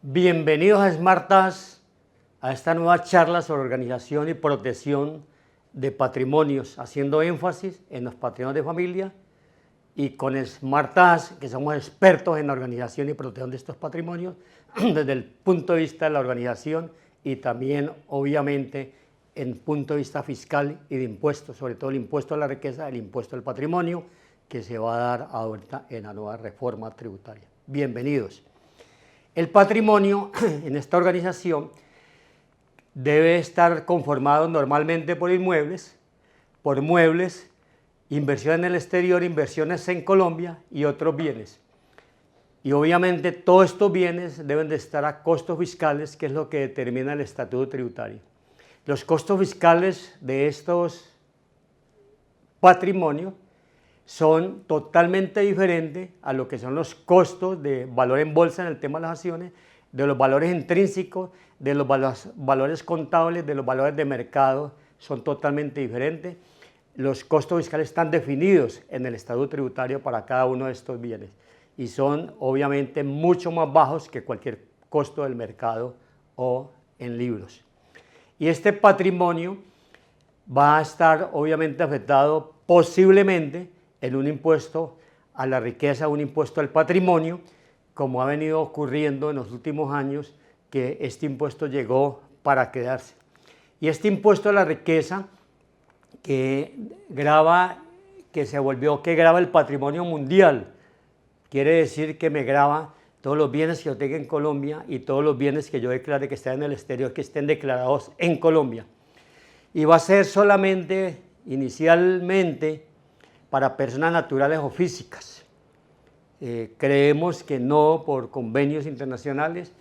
Bienvenidos a SmartTAS, a esta nueva charla sobre organización y protección de patrimonios, haciendo énfasis en los patrimonios de familia y con SmartTAS, que somos expertos en la organización y protección de estos patrimonios desde el punto de vista de la organización y también, obviamente, en el punto de vista fiscal y de impuestos, sobre todo el impuesto a la riqueza, el impuesto al patrimonio, que se va a dar ahorita en la nueva reforma tributaria. Bienvenidos. El patrimonio en esta organización debe estar conformado normalmente por inmuebles, por muebles, inversión en el exterior, inversiones en Colombia y otros bienes. Y obviamente todos estos bienes deben de estar a costos fiscales, que es lo que determina el estatuto tributario. Los costos fiscales de estos patrimonios son totalmente diferentes a lo que son los costos de valor en bolsa en el tema de las acciones, de los valores intrínsecos, de los valores contables, de los valores de mercado, son totalmente diferentes. Los costos fiscales están definidos en el estatuto tributario para cada uno de estos bienes y son obviamente mucho más bajos que cualquier costo del mercado o en libros. Y este patrimonio va a estar obviamente afectado posiblemente en un impuesto a la riqueza, un impuesto al patrimonio, como ha venido ocurriendo en los últimos años, que este impuesto llegó para quedarse. Y este impuesto a la riqueza que grava el patrimonio mundial, quiere decir que me grava todos los bienes que yo tenga en Colombia y todos los bienes que yo declare que estén en el exterior, que estén declarados en Colombia. Y va a ser solamente, inicialmente, para personas naturales o físicas. Creemos que no, por convenios internacionales,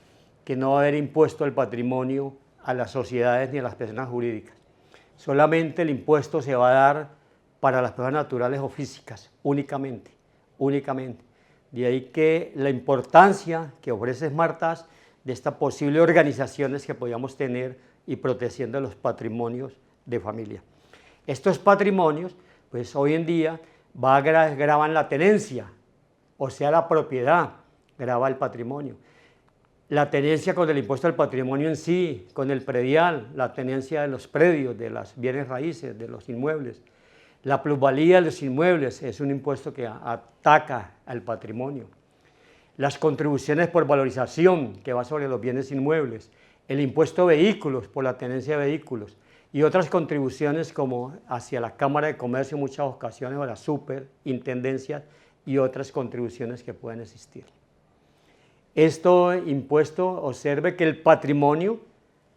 que no va a haber impuesto al patrimonio a las sociedades ni a las personas jurídicas. Solamente el impuesto se va a dar para las personas naturales o físicas, únicamente. De ahí que la importancia que ofrece SmartTAS de estas posibles organizaciones que podamos tener y protegiendo los patrimonios de familia. Estos patrimonios, pues hoy en día graban la tenencia, o sea la propiedad, grava el patrimonio. La tenencia con el impuesto al patrimonio en sí, con el predial, la tenencia de los predios, de las bienes raíces, de los inmuebles. La plusvalía de los inmuebles es un impuesto que ataca al patrimonio. Las contribuciones por valorización, que va sobre los bienes inmuebles. El impuesto a vehículos, por la tenencia de vehículos. Y otras contribuciones como hacia la Cámara de Comercio en muchas ocasiones, o la superintendencia y otras contribuciones que pueden existir. Este impuesto, observe que el patrimonio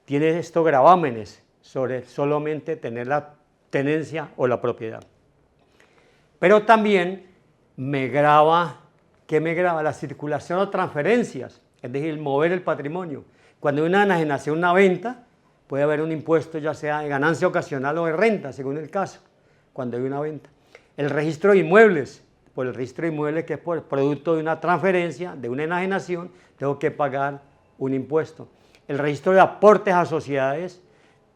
tiene estos gravámenes sobre solamente tener la tenencia o la propiedad. Pero también me grava, ¿qué me grava? La circulación o transferencias, es decir, mover el patrimonio. Cuando hay una enajenación, una venta, puede haber un impuesto ya sea de ganancia ocasional o de renta, según el caso, cuando hay una venta. El registro de inmuebles, por el registro de inmuebles que es por producto de una transferencia, de una enajenación, tengo que pagar un impuesto. El registro de aportes a sociedades,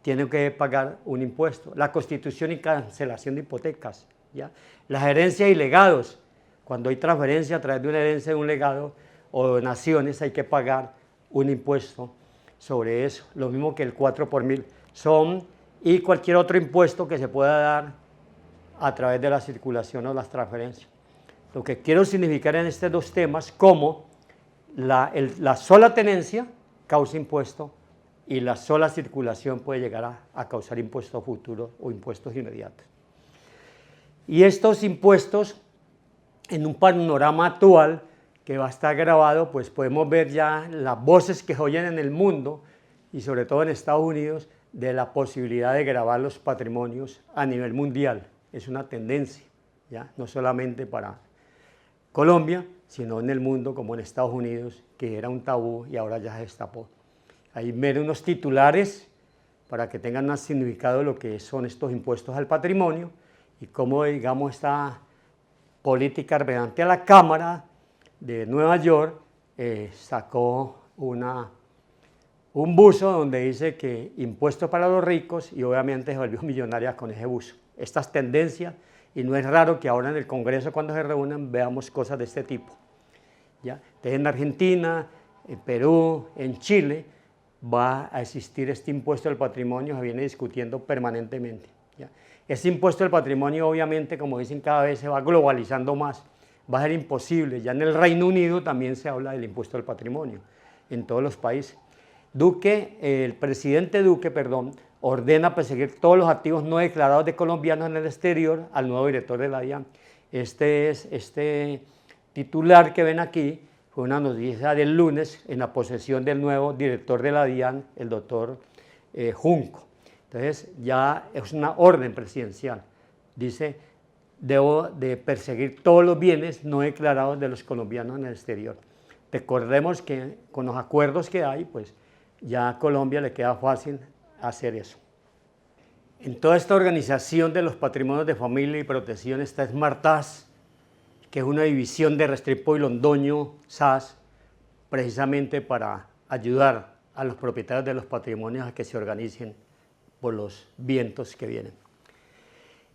tiene que pagar un impuesto. La constitución y cancelación de hipotecas, ¿ya? Las herencias y legados, cuando hay transferencia a través de una herencia de un legado o donaciones, hay que pagar un impuesto sobre eso, lo mismo que el 4 por mil y cualquier otro impuesto que se pueda dar a través de la circulación o las transferencias. Lo que quiero significar en estos dos temas, como la sola tenencia causa impuesto y la sola circulación puede llegar a causar impuestos futuros o impuestos inmediatos. Y estos impuestos, en un panorama actual, que va a estar grabado, pues podemos ver ya las voces que oyen en el mundo y sobre todo en Estados Unidos de la posibilidad de gravar los patrimonios a nivel mundial. Es una tendencia, ¿ya? No solamente para Colombia, sino en el mundo como en Estados Unidos, que era un tabú y ahora ya se destapó. Ahí ven unos titulares para que tengan más significado de lo que son estos impuestos al patrimonio y cómo, digamos, esta política mediante a la Cámara de Nueva York sacó un buzo donde dice que impuestos para los ricos y obviamente se volvió millonaria con ese buzo. Estas tendencias, y no es raro que ahora en el Congreso cuando se reúnan veamos cosas de este tipo, ¿ya? Entonces en Argentina, en Perú, en Chile, va a existir este impuesto del patrimonio, se viene discutiendo permanentemente. ¿Ya? Este impuesto del patrimonio, obviamente, como dicen, cada vez se va globalizando más, va a ser imposible. Ya en el Reino Unido también se habla del impuesto del patrimonio, en todos los países. El presidente Duque, ordena perseguir todos los activos no declarados de colombianos en el exterior al nuevo director de la DIAN. Este titular que ven aquí fue una noticia del lunes en la posesión del nuevo director de la DIAN, el doctor Junco. Entonces ya es una orden presidencial. Dice, debo de perseguir todos los bienes no declarados de los colombianos en el exterior. Recordemos que con los acuerdos que hay, pues ya a Colombia le queda fácil hacer eso. En toda esta organización de los patrimonios de familia y protección está SmartAS, que es una división de Restrepo y Londoño SAS, precisamente para ayudar a los propietarios de los patrimonios a que se organicen por los vientos que vienen.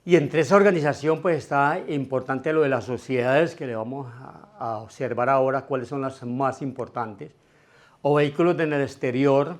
Y entre esa organización pues está importante lo de las sociedades, que le vamos a observar ahora cuáles son las más importantes, o vehículos en el exterior,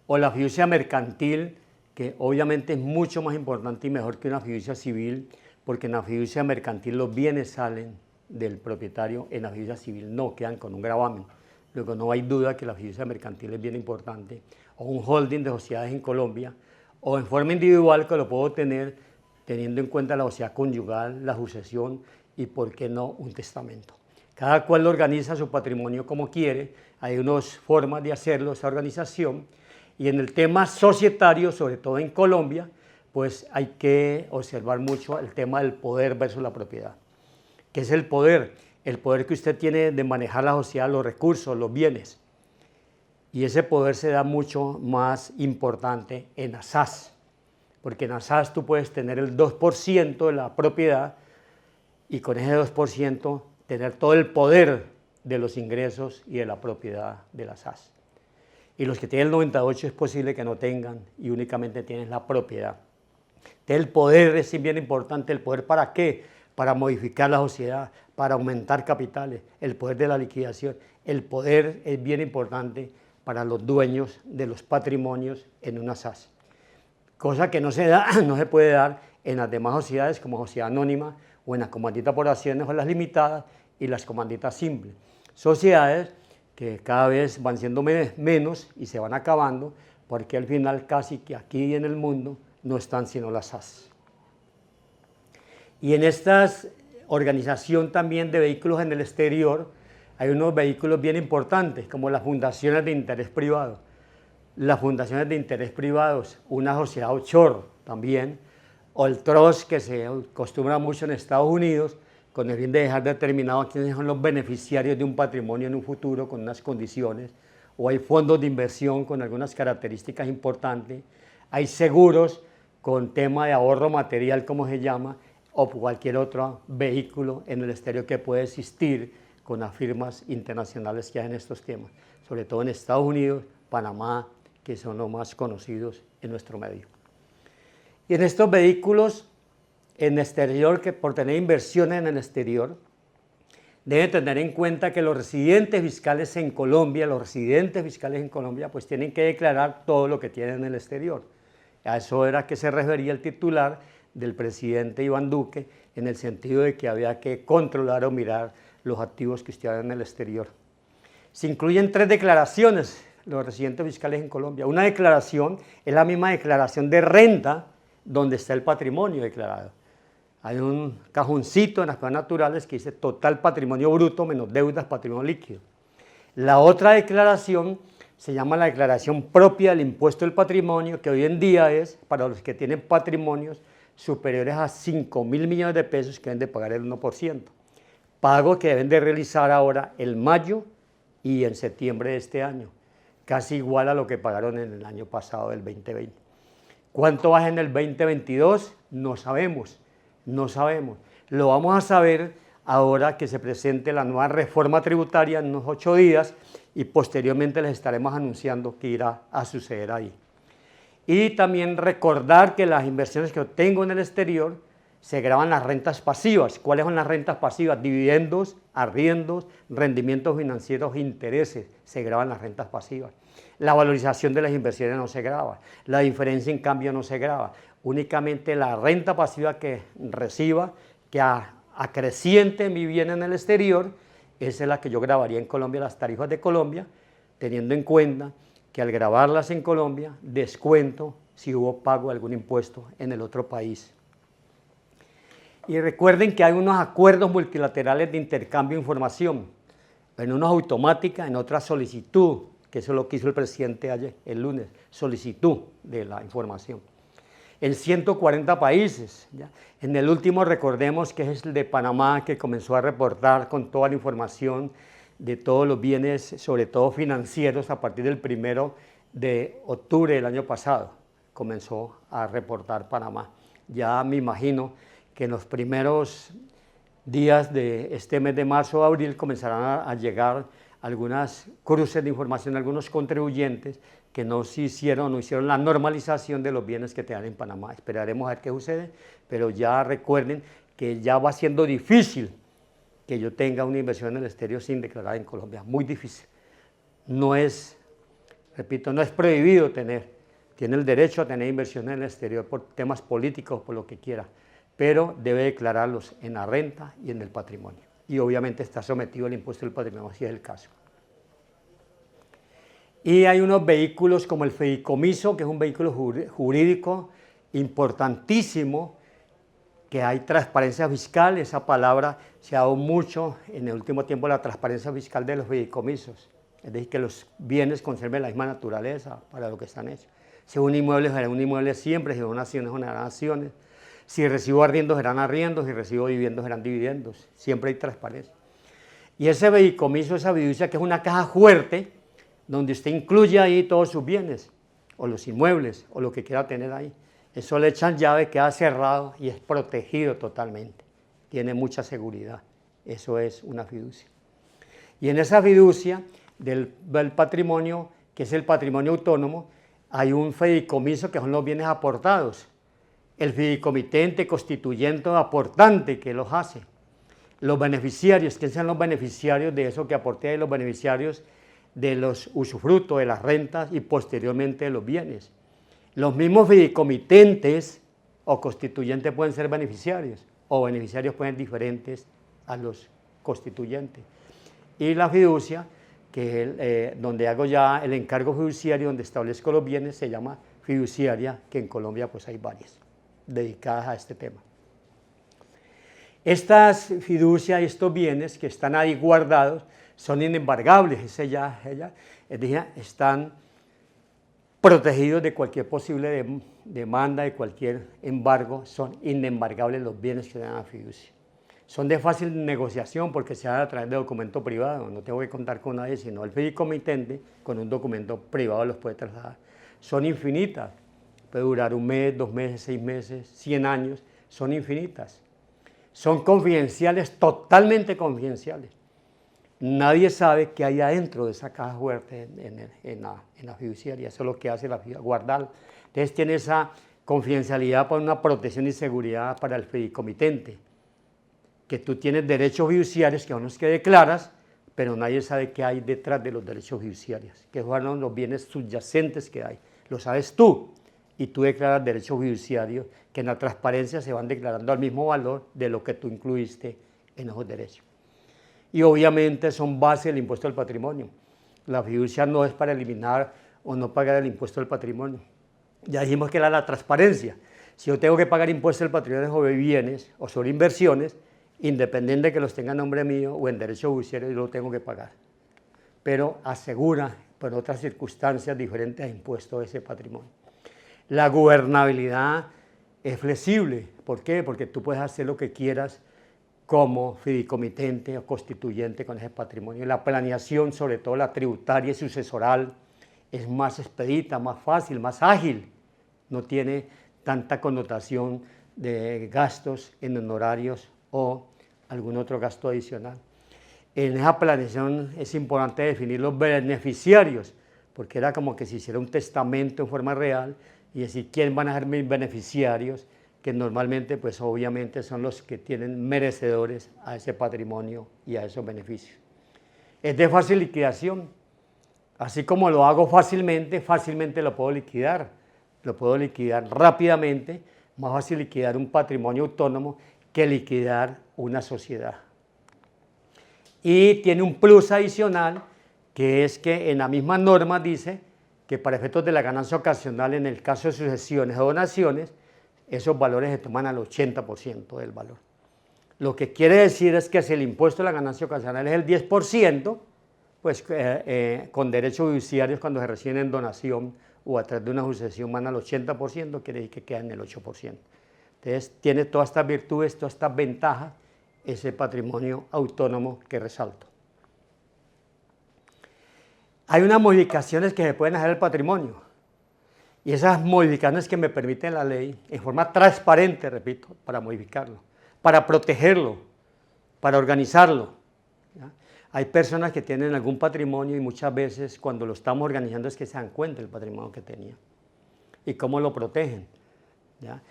o la fiducia mercantil, que obviamente es mucho más importante y mejor que una fiducia civil, porque en la fiducia mercantil los bienes salen del propietario, en la fiducia civil no, quedan con un gravamen. Luego no hay duda que la fiducia mercantil es bien importante, o un holding de sociedades en Colombia, o en forma individual que lo puedo tener teniendo en cuenta la sociedad conyugal, la sucesión y, por qué no, un testamento. Cada cual organiza su patrimonio como quiere, hay unas formas de hacerlo, esa organización, y en el tema societario, sobre todo en Colombia, pues hay que observar mucho el tema del poder versus la propiedad. ¿Qué es el poder? El poder que usted tiene de manejar la sociedad, los recursos, los bienes. Y ese poder se da mucho más importante en la SAS, porque en la SAS tú puedes tener el 2% de la propiedad y con ese 2% tener todo el poder de los ingresos y de la propiedad de la SAS. Y los que tienen el 98% es posible que no tengan y únicamente tienen la propiedad. Entonces el poder es bien importante. ¿El poder para qué? Para modificar la sociedad, para aumentar capitales, el poder de la liquidación. El poder es bien importante para los dueños de los patrimonios en una SAS. Cosa que no se puede dar en las demás sociedades como sociedad anónima o en las comanditas por acciones o las limitadas y las comanditas simples. Sociedades que cada vez van siendo menos y se van acabando porque al final casi que aquí en el mundo no están sino las SAS. Y en esta organización también de vehículos en el exterior hay unos vehículos bien importantes como las fundaciones de interés privado. Las fundaciones de interés privados, una sociedad offshore también, o el trust que se acostumbra mucho en Estados Unidos, con el fin de dejar determinado quiénes son los beneficiarios de un patrimonio en un futuro con unas condiciones, o hay fondos de inversión con algunas características importantes, hay seguros con tema de ahorro material, como se llama, o cualquier otro vehículo en el exterior que puede existir con las firmas internacionales que hay en estos temas, sobre todo en Estados Unidos, Panamá, que son los más conocidos en nuestro medio. Y en estos vehículos en el exterior, que por tener inversiones en el exterior, deben tener en cuenta que los residentes fiscales en Colombia, pues tienen que declarar todo lo que tienen en el exterior. A eso era que se refería el titular del presidente Iván Duque, en el sentido de que había que controlar o mirar los activos que usted haga en el exterior. Se incluyen 3 declaraciones los residentes fiscales en Colombia. Una declaración es la misma declaración de renta donde está el patrimonio declarado. Hay un cajoncito en las pruebas naturales que dice total patrimonio bruto menos deudas patrimonio líquido. La otra declaración se llama la declaración propia del impuesto del patrimonio, que hoy en día es para los que tienen patrimonios superiores a 5.000 millones de pesos, que deben de pagar el 1%. Pago que deben de realizar ahora en mayo y en septiembre de este año, casi igual a lo que pagaron en el año pasado del 2020. ¿Cuánto baja en el 2022? No sabemos. Lo vamos a saber ahora que se presente la nueva reforma tributaria en unos 8 días y posteriormente les estaremos anunciando qué irá a suceder ahí. Y también recordar que las inversiones que obtengo en el exterior se graban las rentas pasivas. ¿Cuáles son las rentas pasivas? Dividendos, arriendos, rendimientos financieros, intereses, se graban las rentas pasivas. La valorización de las inversiones no se graba, la diferencia en cambio no se graba, únicamente la renta pasiva que reciba, que acreciente mi bien en el exterior, esa es la que yo grabaría en Colombia, las tarifas de Colombia, teniendo en cuenta que al grabarlas en Colombia, descuento si hubo pago de algún impuesto en el otro país. Y recuerden que hay unos acuerdos multilaterales de intercambio de información, en unos automática, en otras solicitud, que eso es lo que hizo el presidente ayer, el lunes, solicitud de la información. En 140 países, ¿ya? En el último recordemos que es el de Panamá, que comenzó a reportar con toda la información de todos los bienes, sobre todo financieros, a partir del 1 de octubre del año pasado, comenzó a reportar Panamá. Ya me imagino que en los primeros días de este mes de marzo o abril comenzarán a llegar algunas cruces de información, algunos contribuyentes que no hicieron la normalización de los bienes que tengan en Panamá. Esperaremos a ver qué sucede, pero ya recuerden que ya va siendo difícil que yo tenga una inversión en el exterior sin declarar en Colombia, muy difícil. No es, repito, no es prohibido tener, tiene el derecho a tener inversiones en el exterior por temas políticos, por lo que quiera, pero debe declararlos en la renta y en el patrimonio. Y obviamente está sometido al impuesto del patrimonio, si es el caso. Y hay unos vehículos como el fideicomiso, que es un vehículo jurídico importantísimo, que hay transparencia fiscal, esa palabra se ha dado mucho en el último tiempo, la transparencia fiscal de los fideicomisos, es decir, que los bienes conserven la misma naturaleza para lo que están hechos. Si un inmueble será un inmueble siempre, si son acciones serán acciones, si recibo arriendos serán arriendos, si recibo dividendos serán dividendos, siempre hay transparencia. Y ese fideicomiso, esa fiducia, que es una caja fuerte, donde usted incluye ahí todos sus bienes, o los inmuebles, o lo que quiera tener ahí. Eso le echan llave, queda cerrado y es protegido totalmente. Tiene mucha seguridad. Eso es una fiducia. Y en esa fiducia del patrimonio, que es el patrimonio autónomo, hay un fideicomiso que son los bienes aportados. El fideicomitente, constituyente o aportante que los hace. Los beneficiarios, ¿quiénes son los beneficiarios de eso que aporté? Los beneficiarios de los usufructos, de las rentas y posteriormente de los bienes. Los mismos fideicomitentes o constituyentes pueden ser beneficiarios, o beneficiarios pueden ser diferentes a los constituyentes. Y la fiducia, que es donde hago ya el encargo fiduciario, donde establezco los bienes, se llama fiduciaria, que en Colombia pues hay varias dedicadas a este tema. Estas fiducias y estos bienes que están ahí guardados son inembargables, es decir, están protegidos de cualquier posible demanda, de cualquier embargo, son inembargables los bienes que dan a fiducia. Son de fácil negociación porque se dan a través de documento privado, no tengo que contar con nadie, sino el fideicomitente con un documento privado los puede trasladar. Son infinitas, puede durar 1 mes, 2 meses, 6 meses, 100 años, son infinitas. Son confidenciales, totalmente confidenciales. Nadie sabe qué hay adentro de esa caja fuerte en la fiduciaria, eso es lo que hace la fiducia, guardarla. Entonces tiene esa confidencialidad para una protección y seguridad para el fideicomitente, que tú tienes derechos fiduciarios que son los que declaras, pero nadie sabe qué hay detrás de los derechos fiduciarios, que son los bienes subyacentes que hay, lo sabes tú, y tú declaras derechos fiduciarios que en la transparencia se van declarando al mismo valor de lo que tú incluiste en esos derechos. Y obviamente son base del impuesto del patrimonio. La fiducia no es para eliminar o no pagar el impuesto del patrimonio. Ya dijimos que era la transparencia. Si yo tengo que pagar impuesto del patrimonio sobre bienes o sobre inversiones, independiente de que los tenga en nombre mío o en derecho fiduciario, yo lo tengo que pagar. Pero asegura, por otras circunstancias diferentes, a impuesto de ese patrimonio. La gobernabilidad es flexible. ¿Por qué? Porque tú puedes hacer lo que quieras como fideicomitente o constituyente con ese patrimonio. La planeación, sobre todo la tributaria y sucesoral, es más expedita, más fácil, más ágil. No tiene tanta connotación de gastos en honorarios o algún otro gasto adicional. En esa planeación es importante definir los beneficiarios, porque era como que se hiciera un testamento en forma real y decir quién van a ser mis beneficiarios, que normalmente, pues obviamente son los que tienen merecedores a ese patrimonio y a esos beneficios. Es de fácil liquidación, así como lo hago fácilmente, fácilmente lo puedo liquidar rápidamente, más fácil liquidar un patrimonio autónomo que liquidar una sociedad. Y tiene un plus adicional, que es que en la misma norma dice que para efectos de la ganancia ocasional, en el caso de sucesiones o donaciones, esos valores se toman al 80% del valor. Lo que quiere decir es que si el impuesto de la ganancia ocasional es el 10%, pues con derechos fiduciarios cuando se reciben en donación o a través de una sucesión van al 80%, quiere decir que quedan en el 8%. Entonces tiene todas estas virtudes, todas estas ventajas, ese patrimonio autónomo que resalto. Hay unas modificaciones que se pueden hacer al patrimonio, y esas modificaciones que me permiten la ley, en forma transparente, repito, para modificarlo, para protegerlo, para organizarlo. ¿Ya? Hay personas que tienen algún patrimonio y muchas veces cuando lo estamos organizando es que se dan cuenta del patrimonio que tenía y cómo lo protegen. ¿Ya?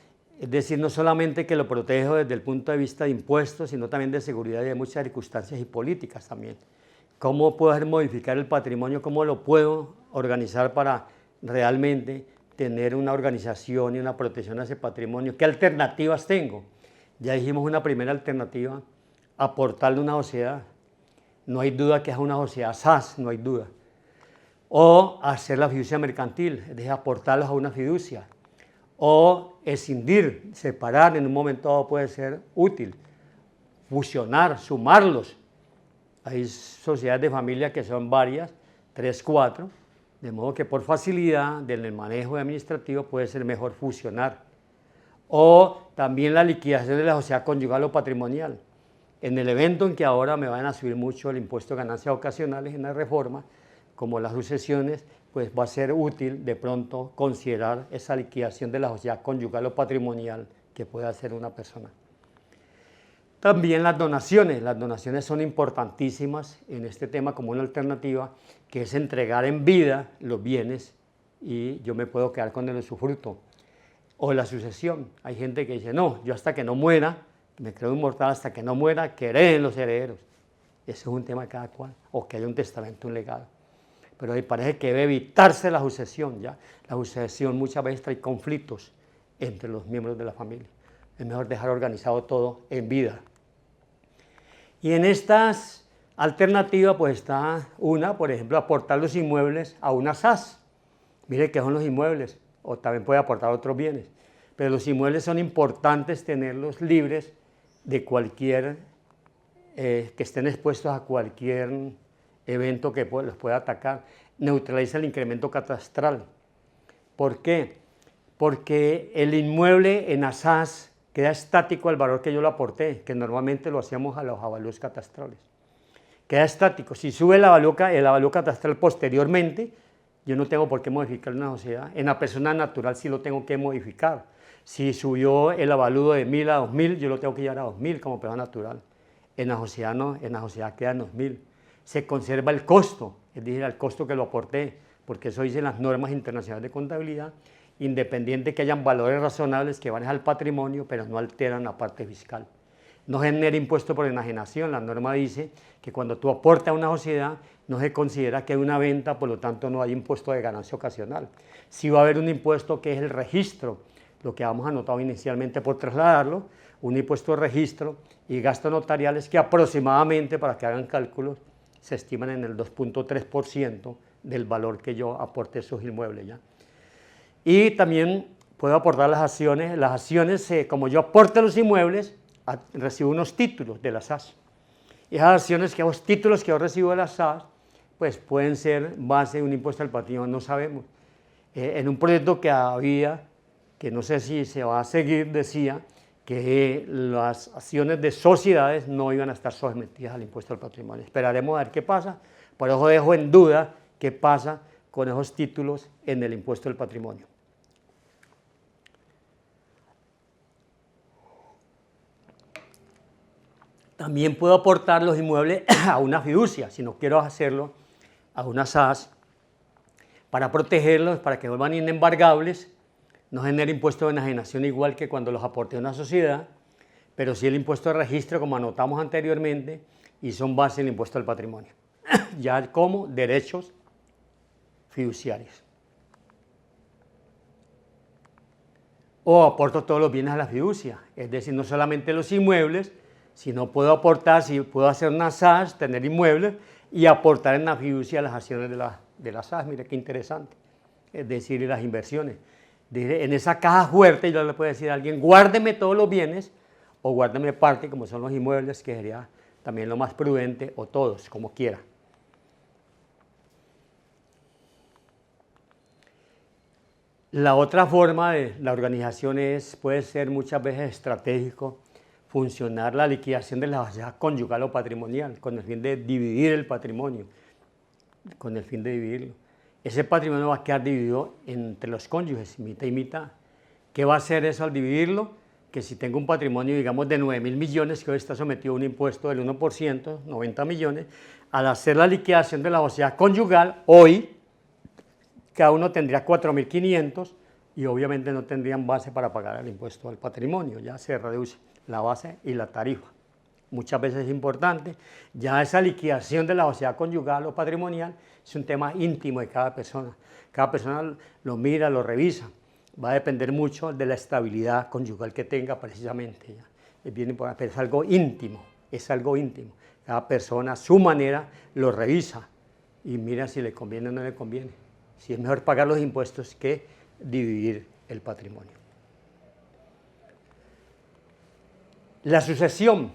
Es decir, no solamente que lo protejo desde el punto de vista de impuestos, sino también de seguridad y de muchas circunstancias y políticas también. ¿Cómo puedo modificar el patrimonio? ¿Cómo lo puedo organizar para realmente tener una organización y una protección a ese patrimonio? ¿Qué alternativas tengo? Ya dijimos una primera alternativa, aportarle a una sociedad. No hay duda que es una sociedad SAS, no hay duda. O hacer la fiducia mercantil, es decir, aportarlos a una fiducia. O escindir, separar, en un momento dado puede ser útil. Fusionar, sumarlos. Hay sociedades de familia que son varias, 3, 4, de modo que por facilidad del manejo administrativo puede ser mejor fusionar. O también la liquidación de la sociedad conyugal o patrimonial. En el evento en que ahora me van a subir mucho el impuesto de ganancias ocasionales en la reforma, como las sucesiones, pues va a ser útil de pronto considerar esa liquidación de la sociedad conyugal o patrimonial que puede hacer una persona. También las donaciones son importantísimas en este tema como una alternativa, que es entregar en vida los bienes y yo me puedo quedar con el usufructo. O la sucesión, hay gente que dice, no, yo hasta que no muera, me creo inmortal hasta que no muera, que hereden los herederos. Eso es un tema de cada cual, o que haya un testamento, un legado. Pero me parece que debe evitarse la sucesión, ¿ya? La sucesión muchas veces trae conflictos entre los miembros de la familia. Es mejor dejar organizado todo en vida. Y en estas alternativas pues está una, por ejemplo, aportar los inmuebles a una SAS. Mire qué son los inmuebles, o también puede aportar otros bienes. Pero los inmuebles son importantes tenerlos libres de cualquier, que estén expuestos a cualquier evento que los pueda atacar. Neutraliza el incremento catastral. ¿Por qué? Porque el inmueble en ASAS queda estático al valor que yo lo aporté, que normalmente lo hacíamos a los avalúos catastrales. Queda estático. Si sube el avalúo catastral posteriormente, yo no tengo por qué modificar una sociedad. En la persona natural sí lo tengo que modificar. Si subió el avalúo de 1.000 a 2.000, yo lo tengo que llevar a 2.000 como persona natural. En la sociedad no, en la sociedad quedan 2.000. Se conserva el costo, es decir, el costo que lo aporté, porque eso dicen las normas internacionales de contabilidad, independiente que hayan valores razonables que van al patrimonio, pero no alteran la parte fiscal. No genera impuesto por enajenación, la norma dice que cuando tú aportas a una sociedad no se considera que hay una venta, por lo tanto no hay impuesto de ganancia ocasional. Sí va a haber un impuesto que es el registro, lo que habíamos anotado inicialmente por trasladarlo, un impuesto de registro y gastos notariales que aproximadamente, para que hagan cálculos, se estiman en el 2.3% del valor que yo aporté a esos inmuebles, ¿ya? Y también puedo aportar las acciones, como yo aporto los inmuebles, recibo unos títulos de la SAS. Y esas acciones, los títulos que yo recibo de la SAS, pues pueden ser base de un impuesto al patrimonio, no sabemos. En un proyecto que había, que no sé si se va a seguir, decía que las acciones de sociedades no iban a estar sometidas al impuesto al patrimonio. Esperaremos a ver qué pasa, por eso dejo en duda qué pasa con esos títulos en el impuesto del patrimonio. También puedo aportar los inmuebles a una fiducia, si no quiero hacerlo a una SAS, para protegerlos, para que vuelvan inembargables, no genera impuesto de enajenación igual que cuando los aporté a una sociedad, pero sí el impuesto de registro, como anotamos anteriormente, y son base del impuesto al patrimonio, ya como derechos fiduciarios. O aporto todos los bienes a la fiducia, es decir, no solamente los inmuebles, sino puedo aportar, si puedo hacer una SAS, tener inmuebles y aportar en la fiducia las acciones de la SAS, mire qué interesante, es decir, las inversiones. En esa caja fuerte yo le puedo decir a alguien, guárdeme todos los bienes o guárdeme parte, como son los inmuebles, que sería también lo más prudente, o todos, como quiera. La otra forma de la organización puede ser muchas veces estratégico, funcionar la liquidación de la sociedad conyugal o patrimonial, con el fin de dividir el patrimonio, con el fin de dividirlo. Ese patrimonio va a quedar dividido entre los cónyuges, mitad y mitad. ¿Qué va a hacer eso al dividirlo? Que si tengo un patrimonio, digamos, de 9.000 millones, que hoy está sometido a un impuesto del 1%, 90 millones, al hacer la liquidación de la sociedad conyugal, hoy cada uno tendría 4.500 y obviamente no tendrían base para pagar el impuesto al patrimonio, ya se reduce la base y la tarifa. Muchas veces es importante, ya esa liquidación de la sociedad conyugal o patrimonial es un tema íntimo de cada persona lo mira, lo revisa, va a depender mucho de la estabilidad conyugal que tenga precisamente, ¿ya? Es bien importante, pero es algo íntimo, cada persona a su manera lo revisa y mira si le conviene o no le conviene, si es mejor pagar los impuestos que dividir el patrimonio. La sucesión,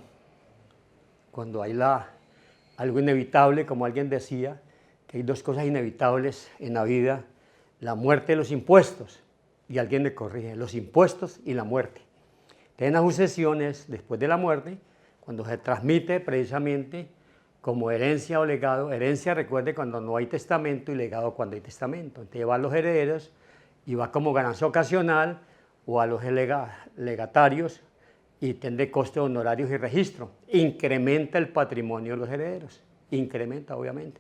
cuando hay algo inevitable, como alguien decía, que hay dos cosas inevitables en la vida, la muerte y los impuestos, y alguien le corrige, los impuestos y la muerte. En las sucesiones, después de la muerte, cuando se transmite precisamente como herencia o legado, herencia recuerde cuando no hay testamento y legado cuando hay testamento, entonces va a los herederos y va como ganancia ocasional o a los legatarios y tiene coste de honorarios y registro, incrementa el patrimonio de los herederos, incrementa obviamente.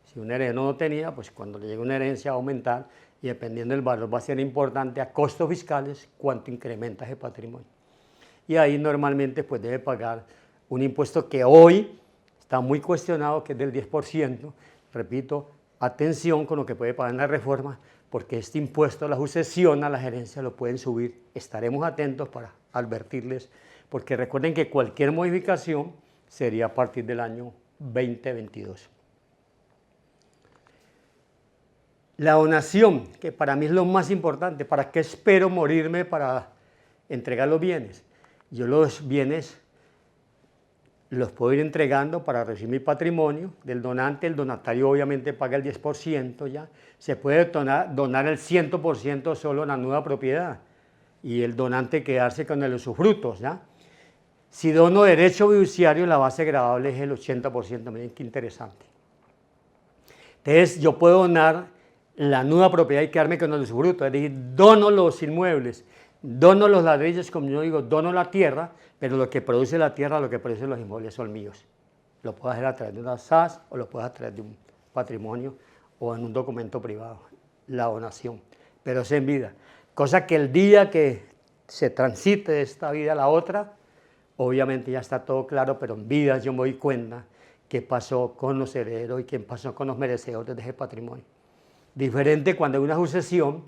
Si un heredero no tenía, pues cuando le llega una herencia va a aumentar y dependiendo del valor va a ser importante a costos fiscales cuánto incrementa ese patrimonio. Y ahí normalmente pues debe pagar un impuesto que hoy está muy cuestionado, que es del 10%, repito, atención con lo que puede pagar en la reforma, porque este impuesto a la sucesión, a la gerencia lo pueden subir, estaremos atentos para advertirles, porque recuerden que cualquier modificación sería a partir del año 2022. La donación, que para mí es lo más importante, ¿para qué espero morirme para entregar los bienes? Yo los bienes los puedo ir entregando para recibir mi patrimonio del donante, el donatario obviamente paga el 10% ya, se puede donar el 100% solo en la nueva propiedad y el donante quedarse con el usufruto, ¿ya? Si dono derecho fiduciario, la base gravable es el 80%, miren qué interesante. Entonces yo puedo donar la nueva propiedad y quedarme con el usufruto, es decir, dono los inmuebles, dono los ladrillos, como yo digo, dono la tierra, pero lo que produce la tierra, lo que producen los inmuebles son míos. Lo puedo hacer a través de una SAS o lo puedo hacer a través de un patrimonio o en un documento privado, la donación, pero es en vida. Cosa que el día que se transite de esta vida a la otra, obviamente ya está todo claro, pero en vida yo me doy cuenta qué pasó con los herederos y qué pasó con los merecedores de ese patrimonio. Diferente cuando hay una sucesión,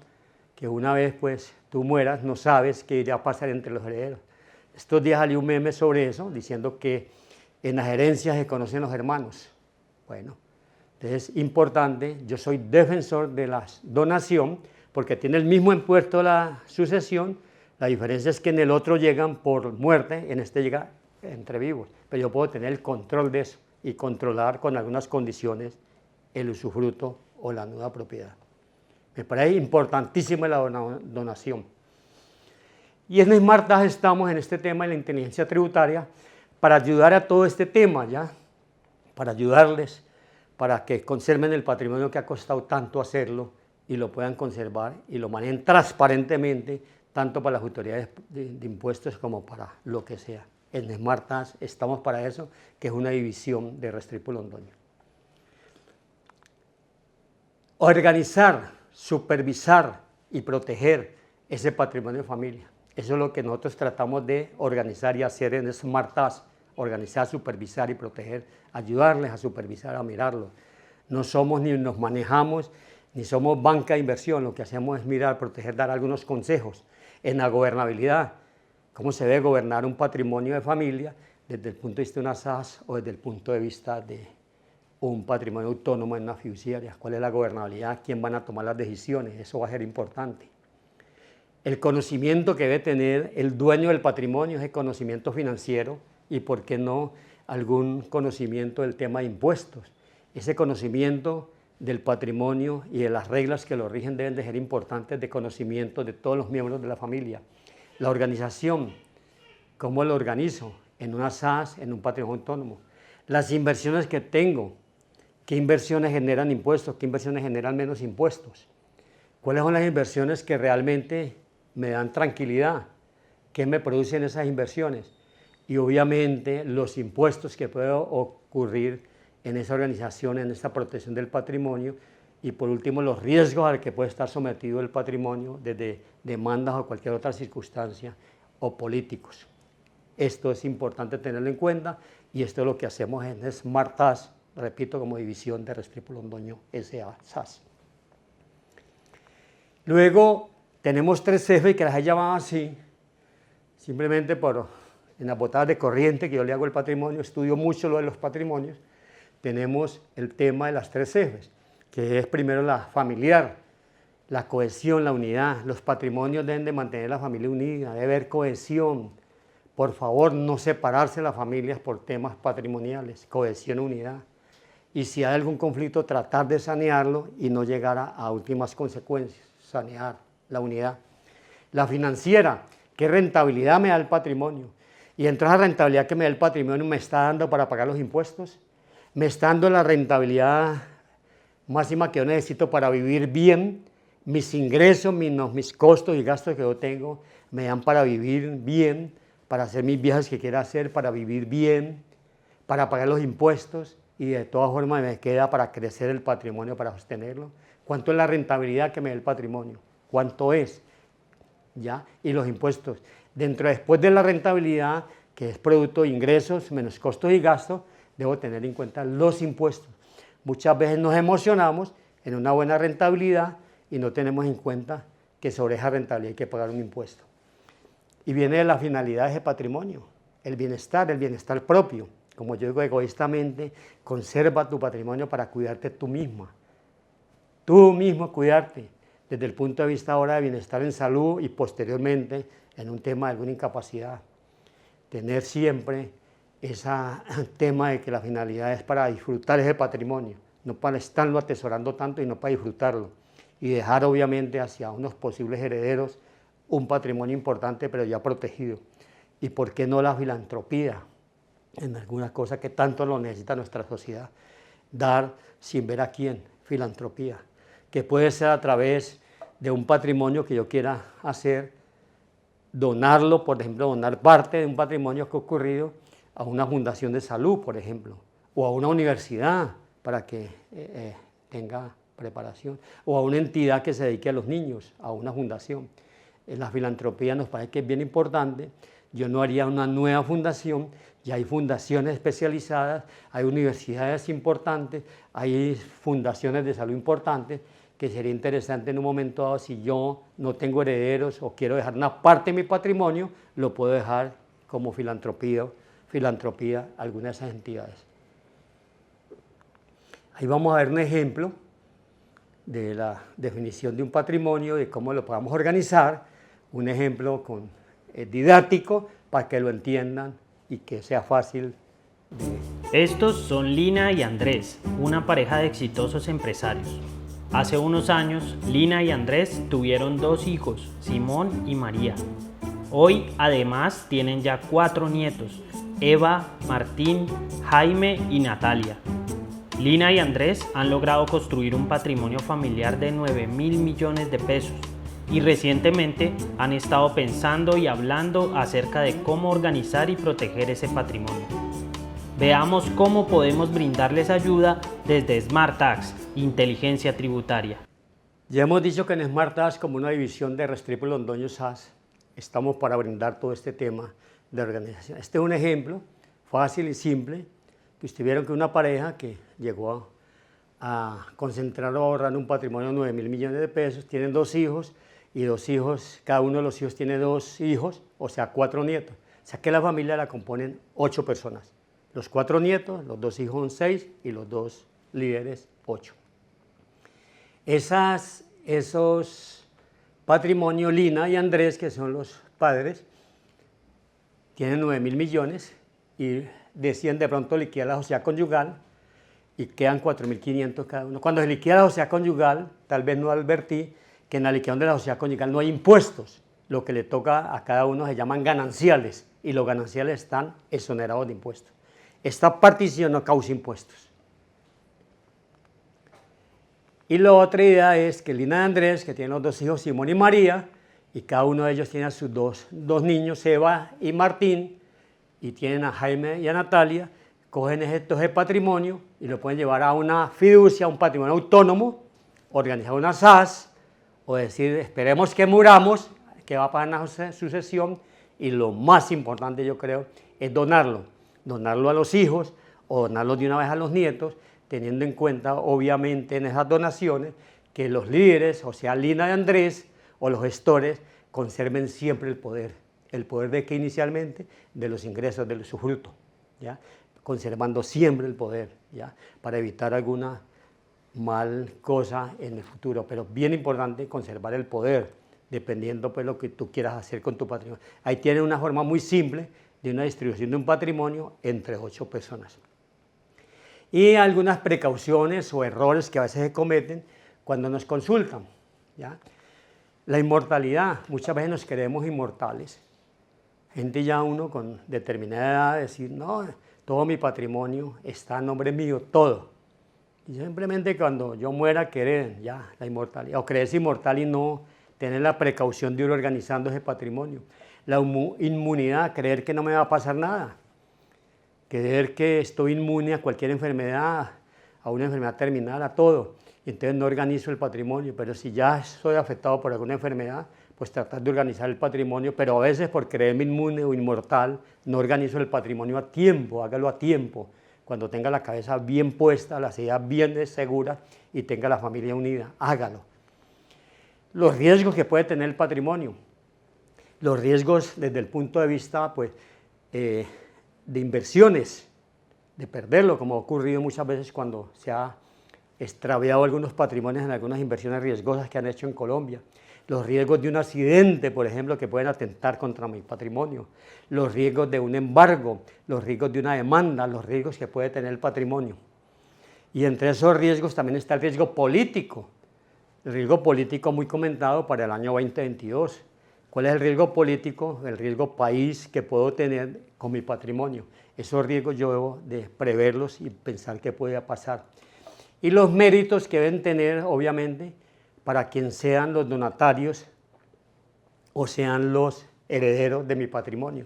que una vez pues tú mueras, no sabes qué irá a pasar entre los herederos. Estos días salió un meme sobre eso, diciendo que en las herencias se conocen los hermanos. Bueno, entonces es importante, yo soy defensor de la donación, porque tiene el mismo impuesto la sucesión, la diferencia es que en el otro llegan por muerte, en este llega entre vivos, pero yo puedo tener el control de eso y controlar con algunas condiciones el usufruto o la nueva propiedad. Me parece importantísima la donación. Y en Smart Tax estamos en este tema de la inteligencia tributaria para ayudar a todo este tema, ¿ya? Para ayudarles, para que conserven el patrimonio que ha costado tanto hacerlo y lo puedan conservar y lo manejen transparentemente, tanto para las autoridades de impuestos como para lo que sea. En Smart Tax estamos para eso, que es una división de Restrepo Londoño. Organizar, supervisar y proteger ese patrimonio de familia. Eso es lo que nosotros tratamos de organizar y hacer en Smart Task, organizar, supervisar y proteger, ayudarles a supervisar, a mirarlo. No somos ni nos manejamos, ni somos banca de inversión, lo que hacemos es mirar, proteger, dar algunos consejos en la gobernabilidad, cómo se debe gobernar un patrimonio de familia desde el punto de vista de una SAS o desde el punto de vista de un patrimonio autónomo en una fiduciaria, cuál es la gobernabilidad, quién van a tomar las decisiones, eso va a ser importante. El conocimiento que debe tener el dueño del patrimonio es el conocimiento financiero y, por qué no, algún conocimiento del tema de impuestos. Ese conocimiento del patrimonio y de las reglas que lo rigen deben de ser importantes de conocimiento de todos los miembros de la familia. La organización, ¿cómo lo organizo? En una SAS, en un patrimonio autónomo. Las inversiones que tengo, ¿qué inversiones generan impuestos? ¿Qué inversiones generan menos impuestos? ¿Cuáles son las inversiones que realmente me dan tranquilidad? ¿Qué me producen esas inversiones? Y obviamente los impuestos que pueden ocurrir en esa organización, en esta protección del patrimonio, y por último los riesgos al que puede estar sometido el patrimonio desde demandas o cualquier otra circunstancia o políticos. Esto es importante tenerlo en cuenta y esto es lo que hacemos en Smart Task, repito, como división de Restrepo Londoño S.A. SAS. Luego tenemos 3 ejes que las he llamado así, simplemente en las botadas de corriente que yo le hago al patrimonio, estudio mucho lo de los patrimonios. Tenemos el tema de las 3 ejes, que es primero la familiar, la cohesión, la unidad. Los patrimonios deben de mantener la familia unida, debe haber cohesión. Por favor, no separarse las familias por temas patrimoniales, cohesión, unidad. Y si hay algún conflicto, tratar de sanearlo y no llegar a últimas consecuencias, sanear la unidad. La financiera, ¿qué rentabilidad me da el patrimonio? Y entre esa rentabilidad que me da el patrimonio, ¿me está dando para pagar los impuestos? ¿Me está dando la rentabilidad máxima que yo necesito para vivir bien? Mis ingresos, mis costos y gastos que yo tengo, me dan para vivir bien, para hacer mis viajes que quiera hacer, para vivir bien, para pagar los impuestos, y de todas formas me queda para crecer el patrimonio, para sostenerlo. ¿Cuánto es la rentabilidad que me da el patrimonio? ¿Cuánto es? ¿Ya? Y los impuestos. Después de la rentabilidad, que es producto de ingresos menos costos y gastos, debo tener en cuenta los impuestos. Muchas veces nos emocionamos en una buena rentabilidad y no tenemos en cuenta que sobre esa rentabilidad hay que pagar un impuesto. Y viene de la finalidad de ese patrimonio, el bienestar propio. Como yo digo egoístamente, conserva tu patrimonio para cuidarte tú misma. Tú mismo cuidarte, desde el punto de vista ahora de bienestar en salud y posteriormente en un tema de alguna incapacidad. Tener siempre ese tema de que la finalidad es para disfrutar ese patrimonio, no para estarlo atesorando tanto y no para disfrutarlo. Y dejar obviamente hacia unos posibles herederos un patrimonio importante pero ya protegido. Y por qué no la filantropía en algunas cosas que tanto lo necesita nuestra sociedad. Dar sin ver a quién, filantropía, que puede ser a través de un patrimonio que yo quiera hacer, donarlo, por ejemplo, donar parte de un patrimonio que ha ocurrido a una fundación de salud, por ejemplo, o a una universidad para que tenga preparación, o a una entidad que se dedique a los niños, a una fundación. La filantropía nos parece que es bien importante. Yo no haría una nueva fundación, ya hay fundaciones especializadas, hay universidades importantes, hay fundaciones de salud importantes, que sería interesante en un momento dado, si yo no tengo herederos o quiero dejar una parte de mi patrimonio, lo puedo dejar como filantropía a alguna de esas entidades. Ahí vamos a ver un ejemplo de la definición de un patrimonio, de cómo lo podamos organizar, un ejemplo didáctico para que lo entiendan y que sea fácil. Estos son Lina y Andrés, una pareja de exitosos empresarios. Hace unos años, Lina y Andrés tuvieron 2 hijos, Simón y María. Hoy, además, tienen ya 4 nietos, Eva, Martín, Jaime y Natalia. Lina y Andrés han logrado construir un patrimonio familiar de 9.000 millones de pesos y recientemente han estado pensando y hablando acerca de cómo organizar y proteger ese patrimonio. Veamos cómo podemos brindarles ayuda desde Smart Tax, inteligencia tributaria. Ya hemos dicho que en Smart Task, como una división de Restrepo y Londoño SAS, estamos para brindar todo este tema de organización. Este es un ejemplo fácil y simple, que ustedes vieron que una pareja que llegó a concentrar o ahorrar un patrimonio de 9.000 millones de pesos, tienen 2 hijos, y 2 hijos, cada uno de los hijos tiene 2 hijos, o sea, 4 nietos. O sea que la familia la componen 8 personas. Los 4 nietos, los 2 hijos son 6 y los 2 líderes 8. Esos patrimonios, Lina y Andrés, que son los padres, tienen 9.000 millones y deciden de pronto liquidar la sociedad conyugal y quedan 4.500 cada uno. Cuando se liquida la sociedad conyugal, tal vez no advertí que en la liquidación de la sociedad conyugal no hay impuestos. Lo que le toca a cada uno se llaman gananciales y los gananciales están exonerados de impuestos. Esta partición no causa impuestos. Y la otra idea es que Lina y Andrés, que tienen los 2 hijos, Simón y María, y cada uno de ellos tiene a sus dos niños, Eva y Martín, y tienen a Jaime y a Natalia, cogen ese patrimonio y lo pueden llevar a una fiducia, a un patrimonio autónomo, organizar una SAS, o decir, esperemos que muramos, que va a pasar una sucesión, y lo más importante, yo creo, es donarlo a los hijos, o donarlo de una vez a los nietos, teniendo en cuenta, obviamente, en esas donaciones, que los líderes, o sea, Lina y Andrés, o los gestores, conserven siempre el poder de que inicialmente, de los ingresos, de su fruto, ¿ya? Conservando siempre el poder, ¿ya? Para evitar alguna mal cosa en el futuro, pero bien importante conservar el poder, dependiendo pues lo que tú quieras hacer con tu patrimonio. Ahí tienen una forma muy simple de una distribución de un patrimonio entre 8 personas. Y algunas precauciones o errores que a veces se cometen cuando nos consultan, ¿ya? La inmortalidad, muchas veces nos creemos inmortales. Gente ya uno con determinada edad decir, no, todo mi patrimonio está a nombre mío, todo. Y simplemente cuando yo muera querer ya la inmortalidad, o creerse inmortal y no tener la precaución de ir organizando ese patrimonio. La inmunidad, creer que no me va a pasar nada. Creer que estoy inmune a cualquier enfermedad, a una enfermedad terminal, a todo. Y entonces no organizo el patrimonio, pero si ya soy afectado por alguna enfermedad, pues tratar de organizar el patrimonio, pero a veces por creerme inmune o inmortal, no organizo el patrimonio a tiempo, hágalo a tiempo, cuando tenga la cabeza bien puesta, las ideas bien seguras y tenga la familia unida, hágalo. Los riesgos que puede tener el patrimonio, los riesgos desde el punto de vista pues, de inversiones, de perderlo, como ha ocurrido muchas veces cuando se ha extraviado algunos patrimonios en algunas inversiones riesgosas que han hecho en Colombia. Los riesgos de un accidente, por ejemplo, que pueden atentar contra mi patrimonio, los riesgos de un embargo, los riesgos de una demanda, los riesgos que puede tener el patrimonio. Y entre esos riesgos también está el riesgo político muy comentado para el año 2022. ¿Cuál es el riesgo político, el riesgo país que puedo tener con mi patrimonio? Esos riesgos yo debo de preverlos y pensar qué puede pasar. Y los méritos que deben tener, obviamente, para quien sean los donatarios o sean los herederos de mi patrimonio.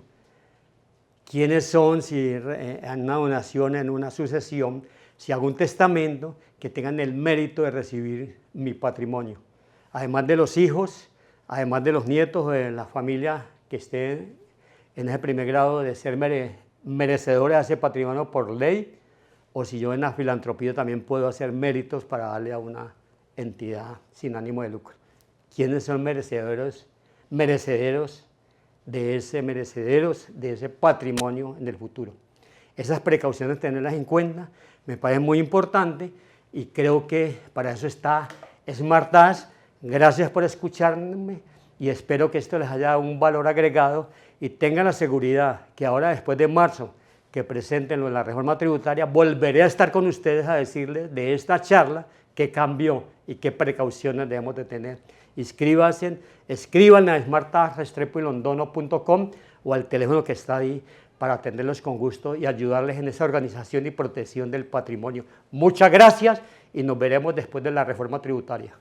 ¿Quiénes son si en una donación, en una sucesión, si hago un testamento, que tengan el mérito de recibir mi patrimonio? Además de los hijos, además de los nietos o de la familia que esté en ese primer grado de ser merecedores de ese patrimonio por ley, o si yo en la filantropía también puedo hacer méritos para darle a una entidad sin ánimo de lucro. ¿Quiénes son merecederos de ese patrimonio en el futuro? Esas precauciones, tenerlas en cuenta, me parece muy importante y creo que para eso está Smart Task. Gracias por escucharme y espero que esto les haya dado un valor agregado y tengan la seguridad que ahora, después de marzo, que presenten la reforma tributaria, volveré a estar con ustedes a decirles de esta charla qué cambió y qué precauciones debemos de tener. Escriban a smarttask@restrepoylondono.com o al teléfono que está ahí para atenderlos con gusto y ayudarles en esa organización y protección del patrimonio. Muchas gracias y nos veremos después de la reforma tributaria.